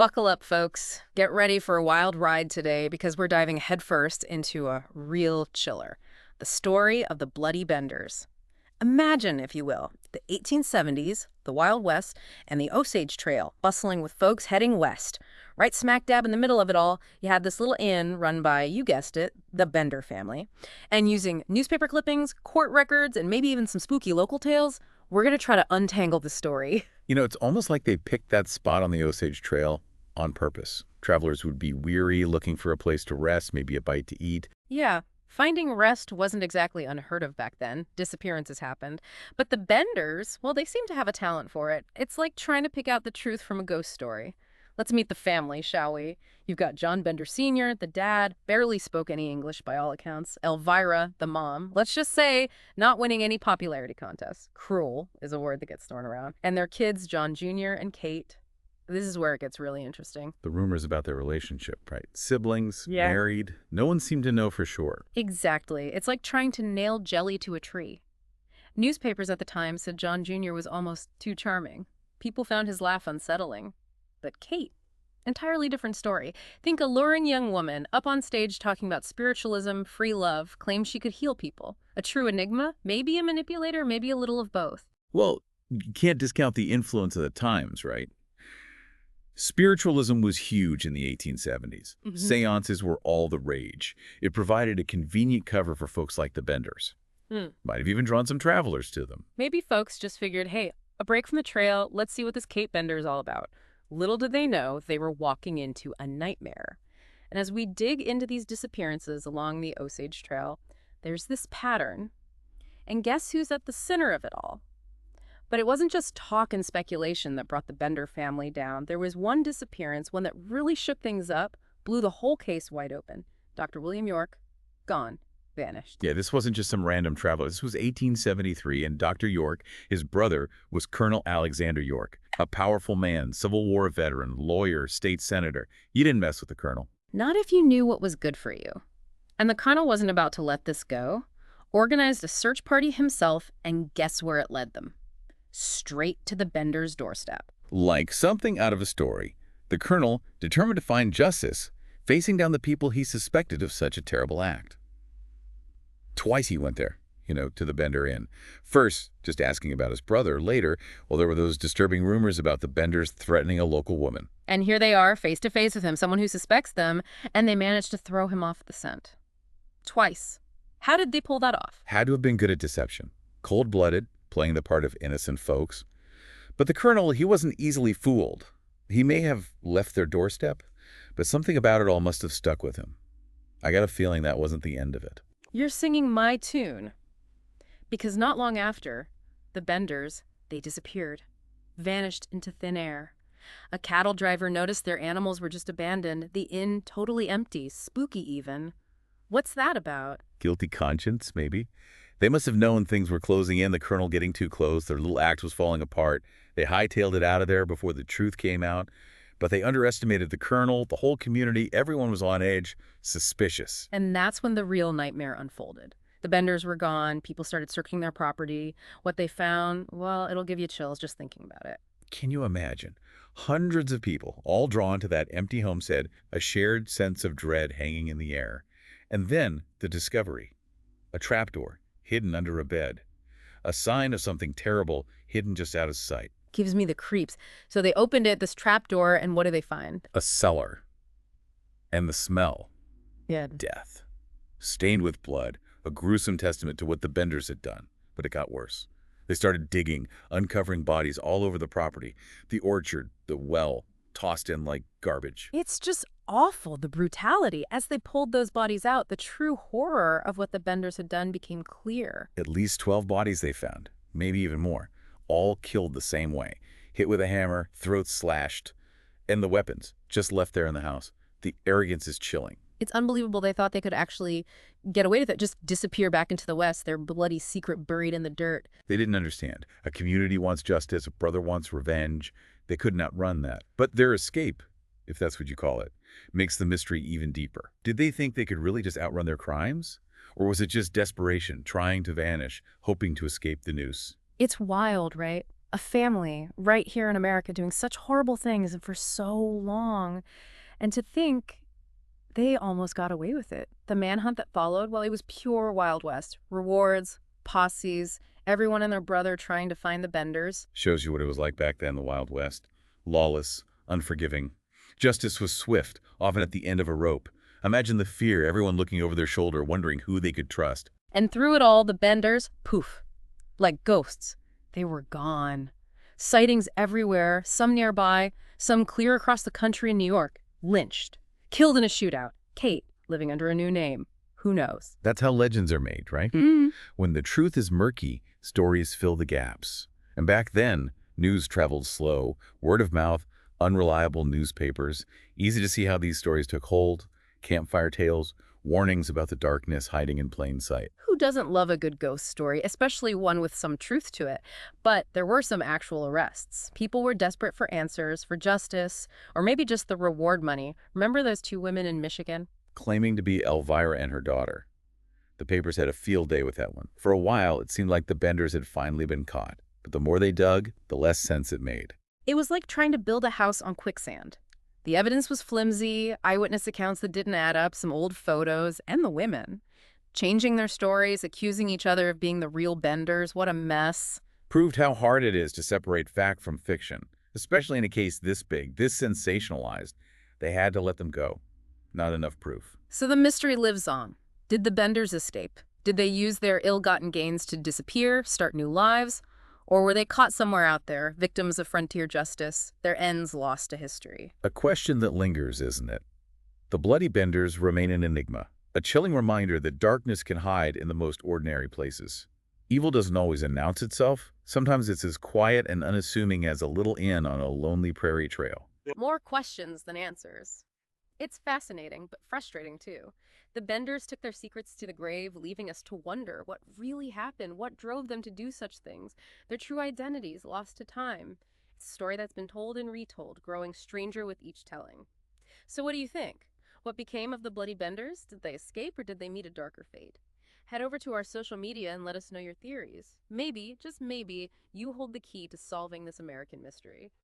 Buckle up, folks. Get ready for a wild ride today because we're diving headfirst into a real chiller. The story of the Bloody Benders. Imagine, if you will, the 1870s, the Wild West, and the Osage Trail bustling with folks heading west. Right smack dab in the middle of it all, you had this little inn run by, you guessed it, the Bender family. And using newspaper clippings, court records, and maybe even some spooky local tales, we're going to try to untangle the story. It's almost like they picked that spot on the Osage Trail on purpose. Travelers would be weary, looking for a place to rest, maybe a bite to eat. Yeah, finding rest wasn't exactly unheard of back then. Disappearances happened. But the Benders, well, they seem to have a talent for it. It's like trying to pick out the truth from a ghost story. Let's meet the family, shall we? You've got John Bender Sr., the dad, barely spoke any English by all accounts. Elvira, the mom, let's just say, not winning any popularity contests. Cruel is a word that gets thrown around. And their kids, John Jr. and Kate. This is where it gets really interesting. The rumors about their relationship, right? Siblings, Yeah. married. No one seemed to know for sure. Exactly. It's like trying to nail jelly to a tree. Newspapers at the time said John Jr. was almost too charming. People found his laugh unsettling. But Kate, entirely different story. Think alluring young woman up on stage talking about spiritualism, free love, claims she could heal people. A true enigma, maybe a manipulator, maybe a little of both. Well, you can't discount the influence of the times, right? Spiritualism was huge in the 1870s. Seances were all the rage. It provided a convenient cover for folks like the Benders. Might have even drawn some travelers to them. Maybe folks just figured, hey, a break from the trail, let's see what this Kate Bender is all about. Little did they know they were walking into a nightmare. And as we dig into these disappearances along the Osage Trail, there's this pattern. And guess who's at the center of it all? But it wasn't just talk and speculation that brought the Bender family down. There was one disappearance, one that really shook things up, blew the whole case wide open. Dr. William York, gone, vanished. Yeah, this wasn't just some random traveler. This was 1873, and Dr. York, his brother, was Colonel Alexander York, a powerful man, Civil War veteran, lawyer, state senator. You didn't mess with the colonel. Not if you knew what was good for you. And the colonel wasn't about to let this go. Organized a search party himself, and guess where it led them? Straight to the Bender's doorstep. Like something out of a story, the colonel, determined to find justice, facing down the people he suspected of such a terrible act. Twice he went there, to the Bender Inn. First, just asking about his brother. Later, there were those disturbing rumors about the Benders threatening a local woman. And here they are, face to face with him, someone who suspects them, and they managed to throw him off the scent. Twice. How did they pull that off? Had to have been good at deception. Cold-blooded, playing the part of innocent folks. But the colonel, he wasn't easily fooled. He may have left their doorstep, but something about it all must have stuck with him. I got a feeling that wasn't the end of it. You're singing my tune. Because not long after, the Benders, they disappeared, vanished into thin air. A cattle driver noticed their animals were just abandoned, the inn totally empty, spooky even. What's that about? Guilty conscience, maybe? They must have known things were closing in, the colonel getting too close, their little act was falling apart. They hightailed it out of there before the truth came out. But they underestimated the colonel, the whole community, everyone was on edge, suspicious. And that's when the real nightmare unfolded. The Benders were gone, people started searching their property. What they found, well, it'll give you chills just thinking about it. Can you imagine? Hundreds of people, all drawn to that empty homestead, a shared sense of dread hanging in the air. And then the discovery. A trapdoor, hidden under a bed. A sign of something terrible, hidden just out of sight. Gives me the creeps. So they opened it, this trapdoor, and what do they find? A cellar. And the smell. Yeah. Death. Stained with blood. A gruesome testament to what the Benders had done. But it got worse. They started digging, uncovering bodies all over the property. The orchard, the well, tossed in like garbage. It's just awful, the brutality. As they pulled those bodies out, the true horror of what the Benders had done became clear. At least 12 bodies they found, maybe even more. All killed the same way. Hit with a hammer, throats slashed. And the weapons, just left there in the house. The arrogance is chilling. It's unbelievable they thought they could actually get away with it, just disappear back into the West, their bloody secret buried in the dirt. They didn't understand. A community wants justice, a brother wants revenge. They couldn't outrun that. But their escape, if that's what you call it, makes the mystery even deeper. Did they think they could really just outrun their crimes? Or was it just desperation, trying to vanish, hoping to escape the noose? It's wild, right? A family right here in America doing such horrible things and for so long. And to think they almost got away with it. The manhunt that followed, well, it was pure Wild West. Rewards, posses, everyone and their brother trying to find the Benders. Shows you what it was like back then in the Wild West. Lawless, unforgiving. Justice was swift, often at the end of a rope. Imagine the fear, everyone looking over their shoulder, wondering who they could trust. And through it all, the Benders, poof, like ghosts. They were gone. Sightings everywhere, some nearby, some clear across the country in New York. Lynched. Killed in a shootout. Kate, living under a new name. Who knows? That's how legends are made, right? When the truth is murky, stories fill the gaps. And back then, news traveled slow, word of mouth, unreliable newspapers. Easy to see how these stories took hold. Campfire tales, warnings about the darkness hiding in plain sight. Who doesn't love a good ghost story, especially one with some truth to it? But there were some actual arrests. People were desperate for answers, for justice, or maybe just the reward money. Remember those two women in Michigan? Claiming to be Elvira and her daughter. The papers had a field day with that one. For a while, it seemed like the Benders had finally been caught. But the more they dug, the less sense it made. It was like trying to build a house on quicksand. The evidence was flimsy, eyewitness accounts that didn't add up, some old photos, and the women. Changing their stories, accusing each other of being the real Benders. What a mess. Proved how hard it is to separate fact from fiction, especially in a case this big, this sensationalized. They had to let them go. Not enough proof. So the mystery lives on. Did the Benders escape? Did they use their ill-gotten gains to disappear, start new lives? Or were they caught somewhere out there, victims of frontier justice, their ends lost to history? A question that lingers, isn't it? The Bloody Benders remain an enigma, a chilling reminder that darkness can hide in the most ordinary places. Evil doesn't always announce itself. Sometimes it's as quiet and unassuming as a little inn on a lonely prairie trail. More questions than answers. It's fascinating, but frustrating too. The Benders took their secrets to the grave, leaving us to wonder what really happened, what drove them to do such things, their true identities lost to time. It's a story that's been told and retold, growing stranger with each telling. So what do you think? What became of the Bloody Benders? Did they escape or did they meet a darker fate? Head over to our social media and let us know your theories. Maybe, just maybe, you hold the key to solving this American mystery.